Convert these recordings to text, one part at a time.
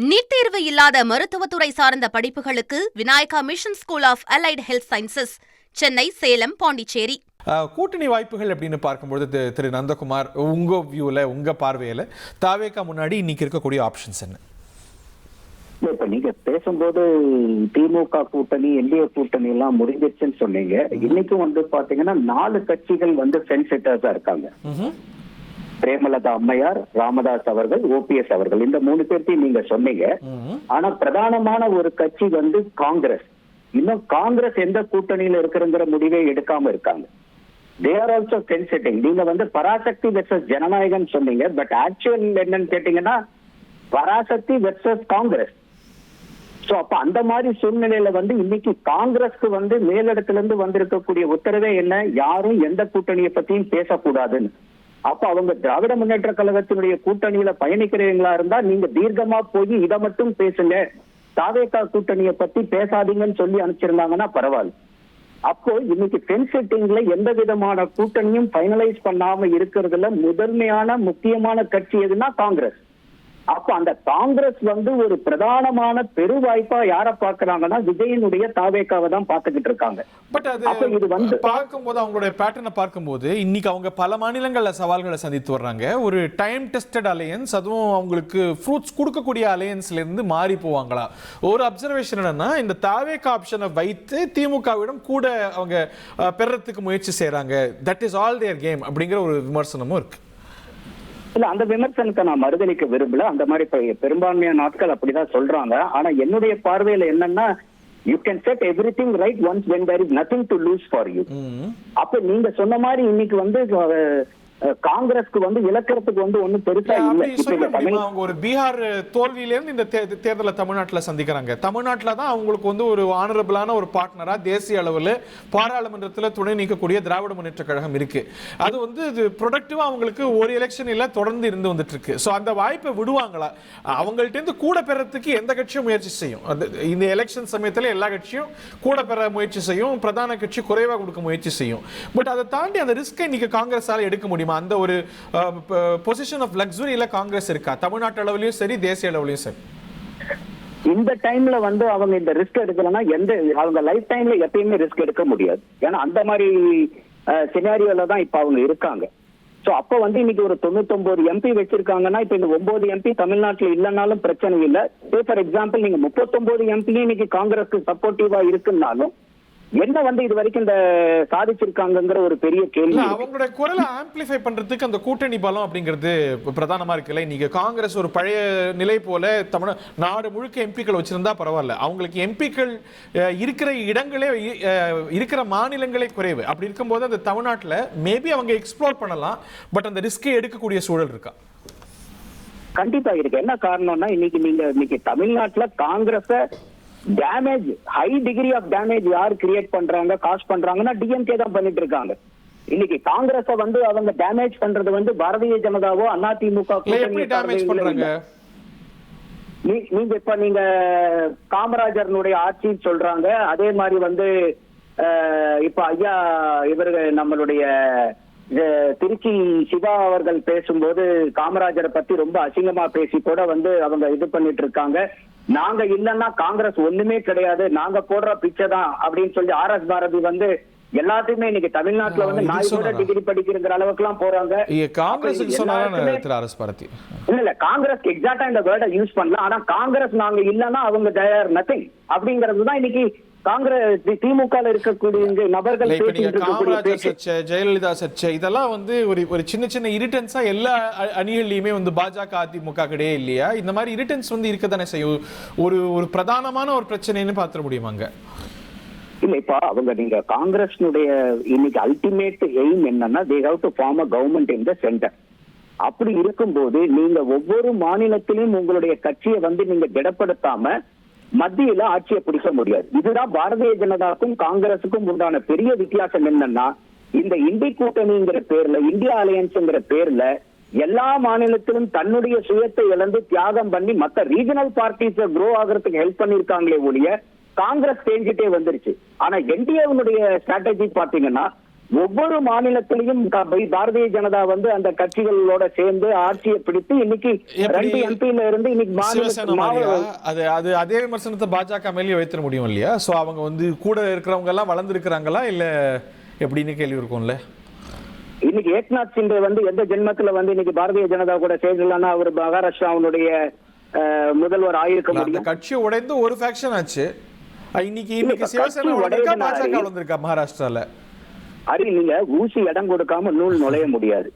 NEET தேர்வு இல்லாத மருத்துவத்துறை சார்ந்த படிப்புகளுக்கு Vinayaka mission school of allied health sciences, Chennai, Salem, Pondicherry. கூட்டணி வாய்ப்புகள் அப்படின்னு பார்க்கும்போது திரு நந்தகுமார், உங்க வியூல, உங்க பார்வையில தாவேகா முன்னாடி இன்னைக்கு இருக்கக்கூடிய ஆப்ஷன்ஸ் என்ன? இப்ப நீங்க பேசும்போது திமுக கூட்டணி, என்டிஏ கூட்டணி எல்லாம் முடிஞ்சிருச்சுன்னு சொன்னீங்க. இன்னைக்கும் பாத்தீங்கன்னா 4 கட்சிகள் ஃபென்ஸ் செட்டர்ஸா இருக்காங்க. பிரேமலதா அம்மையார், ராமதாஸ் அவர்கள், ஓபிஎஸ் அவர்கள், இந்த 3 பேர்த்தையும் நீங்க சொன்னீங்க. ஆனா பிரதானமான ஒரு கட்சி காங்கிரஸ். இன்னும் காங்கிரஸ் எந்த கூட்டணியில இருக்கிறங்கிற முடிவை எடுக்காம இருக்காங்க. They are also fence setting. நீங்க பராசக்தி வெர்சஸ் ஜனநாயகம் சொன்னீங்க. பட் ஆக்சுவல் என்னன்னு கேட்டீங்கன்னா பராசக்தி வெர்சஸ் காங்கிரஸ். சோ அப்ப அந்த மாதிரி சூழ்நிலையில இன்னைக்கு காங்கிரஸ்க்கு மேலிடத்துல இருந்து வந்திருக்கக்கூடிய உத்தரவே என்ன, யாரும் எந்த கூட்டணியை பத்தியும் பேசக்கூடாதுன்னு. அப்ப அவங்க திராவிட முன்னேற்ற கழகத்தினுடைய கூட்டணியில பயணிக்கிறவங்களா இருந்தா நீங்க தீர்க்கமா போய் இதை மட்டும் பேசுங்க, தாவேகா கூட்டணியை பத்தி பேசாதீங்கன்னு சொல்லி அனுப்பிச்சிருந்தாங்கன்னா பரவாயில்ல. அப்போ இன்னைக்கு ஃபென்ஸ் செட்டிங்ல எந்த விதமான கூட்டணியும் பைனலைஸ் பண்ணாம இருக்கிறதுல முதன்மையான முக்கியமான கட்சி எதுனா காங்கிரஸ். அப்ப அந்த காங்கிரஸ் ஒரு பிரதானமான பெரு வாய்ப்பா யார பாக்குறாங்கன்னா விஜயனுடைய தாவேகாவை தான் பாத்துக்கிட்டு இருக்காங்க. பட் அது இது பார்க்கும்போது, அவங்களுடைய பேட்டர்னை பார்க்கும்போது இன்னைக்கு அவங்க பல மாநிலங்கள்ல சவால்களை சந்தித்து வர்றாங்க. ஒரு டைம் டெஸ்டட் அலையன்ஸ், அதுவும் அவங்களுக்கு ஃப்ரூட்ஸ் கொடுக்கக்கூடிய அலையன்ஸ்ல இருந்து மாறி போவாங்களா? ஒரு அப்சர்வேஷன் என்னன்னா, இந்த தாவேகா ஆப்ஷனை வைத்து திமுகவிடம் கூட அவங்க பெறறதுக்கு முயற்சி செய்யறாங்க. That is all their game அப்படிங்கிற ஒரு விமர்சனமும் இருக்கு. இல்ல, அந்த விமர்சனத்தை நான் மறுதளிக்க விரும்பல. அந்த மாதிரி பெரும்பான்மையான நாட்கள் அப்படிதான் சொல்றாங்க. ஆனா என்னுடைய பார்வையில என்னன்னா, you can set everything right once when there is nothing to lose for you. அப்ப நீங்க சொன்ன மாதிரி இன்னைக்கு காங்கிரஸ்க்கு இலக்கறதுக்கு ஒண்ணும் பெருசா இல்ல. ஒரு பீகார் தோல்வியில இருந்து இந்த தேர்தலை தமிழ்நாட்டில் சந்திக்கிறாங்க. தமிழ்நாட்டில் தான் அவங்களுக்கு ஒரு ஆனரபிளான ஒரு பார்ட்னரா தேசிய அளவில் பாராளுமன்றத்தில் துணை நீக்கக்கூடிய திராவிட முன்னேற்ற கழகம் இருக்கு. அது இது ப்ரொடக்டிவா அவங்களுக்கு ஒரு எலெக்ஷன் இல்ல தொடர்ந்து இருந்து வந்துட்டு இருக்கு. ஸோ அந்த வாய்ப்பை விடுவாங்களா? அவங்கள்ட்ட இருந்து கூட பெறத்துக்கு எந்த கட்சியும் முயற்சி செய்யும். இந்த எலெக்ஷன் சமயத்தில் எல்லா கட்சியும் கூட பெற முயற்சி செய்யும், பிரதான கட்சி குறைவாக கொடுக்க முயற்சி செய்யும். பட் அதை தாண்டி அந்த ரிஸ்கை இன்னைக்கு காங்கிரஸால எடுக்க முடியுமா? அந்த ஒரு பொசிஷன் ஆஃப் லக்ஸரியில காங்கிரஸ் இருக்கா, தமிழ்நாட்டு அளவுலயும் சரி, தேசிய அளவுலயும் சரி? இந்த டைம்ல அவங்க இந்த ரிஸ்க் எடுக்கலன்னா அவங்க லைஃப் டைம்ல எப்பயுமே ரிஸ்க் எடுக்க முடியாது. ஏன்னா அந்த மாதிரி சினாரியோல தான் இப்ப அவங்க இருக்காங்க. சோ அப்ப இன்னைக்கு ஒரு 99 எம்பி வச்சிருக்காங்கன்னா, இப்ப இந்த 9 எம்பி தமிழ்நாட்டுல இல்லைன்னாலும் பிரச்சனை இல்லை. ஃபார் எக்ஸாம்பிள், நீங்க 39 எம்பியும் இன்னைக்கு காங்கிரஸ்க்கு சப்போர்ட்டிவா இருக்குன்னாலும் என்ன இது வரைக்கும் இந்த சாதிச்சிருக்காங்கிற ஒரு பெரிய கேள்வி. அவங்களுடைய குரலை ஆம்பிளிஃபை பண்றதுக்கு அந்த கூட்டணி பலம் அப்படிங்கிறது பிரதானமா இருக்குல்ல. நீங்க காங்கிரஸ் ஒரு பழைய நிலை போல நாடு முழுக்க எம்பிக்கள் வச்சிருந்தா பரவாயில்ல. அவங்களுக்கு எம்பிக்கள் இருக்கிற இடங்களே, இருக்கிற மாநிலங்களே குறைவு. அப்படி இருக்கும்போது அந்த தமிழ்நாட்டில் மேபி அவங்க எக்ஸ்ப்ளோர் பண்ணலாம். பட் அந்த ரிஸ்கை எடுக்கக்கூடிய சூழல் இருக்கா? கண்டிப்பா இருக்கு. என்ன காரணம்னா, இன்னைக்கு தமிழ்நாட்டுல காங்கிரஸ damage, high degree of damage யார் கிரியேட் பண்றாங்க, காஸ்ட் பண்றாங்கன்னா டிஎம்கே தான் பண்ணிட்டு இருக்காங்க. இன்னைக்கு காங்கிரஸ அவங்க டேமேஜ் பண்றது பாரதிய ஜனதாவோ அதிமுக நீங்க காமராஜர்னுடைய ஆட்சி சொல்றாங்க. அதே மாதிரி இப்ப ஐயா இவர்கள் நம்மளுடைய திருச்சி சிவா அவர்கள் பேசும்போது காமராஜரை பத்தி ரொம்ப அசிங்கமா பேசி கூட அவங்க இது பண்ணிட்டு இருக்காங்க. நாங்க இல்லன்னா காங்கிரஸ் ஒண்ணுமே கிடையாது, நாங்க போடுற பிச்சை தான் அப்படின்னு சொல்லி RS பாரதி எல்லாத்தையுமே இன்னைக்கு தமிழ்நாட்டுல நாய் கூட டிகிரி படிக்கிற அளவுக்கு எல்லாம் போறாங்க. இல்ல காங்கிரஸ் எக்ஸாக்டா இந்த வேர்டை யூஸ் பண்ணலாம். ஆனா காங்கிரஸ் நாங்க இல்லன்னா அவங்க தயார் நத்திங் அப்படிங்கறதுதான் இன்னைக்கு காங்கிரஸ் திமுக இருக்கக்கூடிய நபர்கள். ஜெயலலிதா சர்ச்சை இதெல்லாம் ஒரு சின்ன சின்ன இரிட்டன்ஸா எல்லா அணிகள்லயுமே பாஜக அதிமுக கிடையாது இல்லையா? இந்த மாதிரி இரிட்டன்ஸ் இருக்கதானே செய்யும். ஒரு பிரதானமான ஒரு பிரச்சனைன்னு பாத்திர முடியுமாங்க? இல்ல, இப்ப நீங்க காங்கிரஸ்னுடைய இன்னைக்கு அல்டிமேட் எய்ம் என்னன்னா, they have to form a government in the center. அப்படி இருக்கும்போது நீங்க ஒவ்வொரு மாநிலத்திலும் உங்களுடைய கட்சியை நீங்க திடப்படுத்தாம மத்தியில ஆட்சியை பிடிக்க முடியாது. இதுதான் பாரதிய ஜனதாவுக்கும் காங்கிரசுக்கும் உண்டான பெரிய வித்தியாசம். என்னன்னா, இந்த இந்தி கூட்டணிங்கிற பேர்ல, இந்தியா அலையன்ஸ்ங்கிற பேர்ல எல்லா மாநிலத்திலும் தன்னுடைய சுயத்தை இழந்து தியாகம் பண்ணி மற்ற ரீஜனல் பார்ட்டிஸ் க்ரோ ஆகிறதுக்கு ஹெல்ப் பண்ணிருக்காங்களே ஒழிய காங்கிரஸ் தேஞ்சிட்டே வந்துருச்சு. ஆனா என்டிஏவுடைய ஸ்ட்ராட்டஜி பாத்தீங்கன்னா, ஒவ்வொரு மாநிலத்திலையும் பாரதிய ஜனதா வந்து அந்த கட்சிகளோட சேர்ந்து ஆட்சியை பிடித்து இன்னைக்கு எப்படி 2 எம்பில இருந்து இன்னைக்கு சிவசேனா மாதிரியா? மாநில அது அதே விமர்சனத்தை பாஜக மேலேயே வைத்திட முடியும் இல்லையா? சோ அவங்க வந்து கூட இருக்கிறவங்க எல்லாம் வளர்ந்து இருக்கிறாங்களா இல்ல எப்படின்னு கேள்வி இருக்கும்ல. இன்னைக்கு ஏக்நாத் சிண்டே வந்து எந்த ஜென்மத்துல வந்து இன்னைக்கு பாரதிய ஜனதா கூட சேர்ந்தலாம்னா அவர் மகாராஷ்டிராவுடைய முதல்வர் ஆயிருக்க அந்த முடியும். கட்சி உடைந்து ஒரு ஃபேக்ஷன் ஆச்சு. இன்னைக்கு சிவசேனா வளர்ந்திருக்கா, பாஜக வளர்ந்திருக்கா மகாராஷ்டிரால? நீங்க ஊசி இடம் கொடுக்காம நூல் நுழைய முடியாது.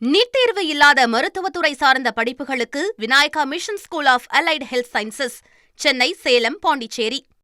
நீட் தேர்வு இல்லாத மருத்துவத்துறை சார்ந்த படிப்புகளுக்கு Vinayaka mission school of allied health sciences, Chennai, Salem, Pondicherry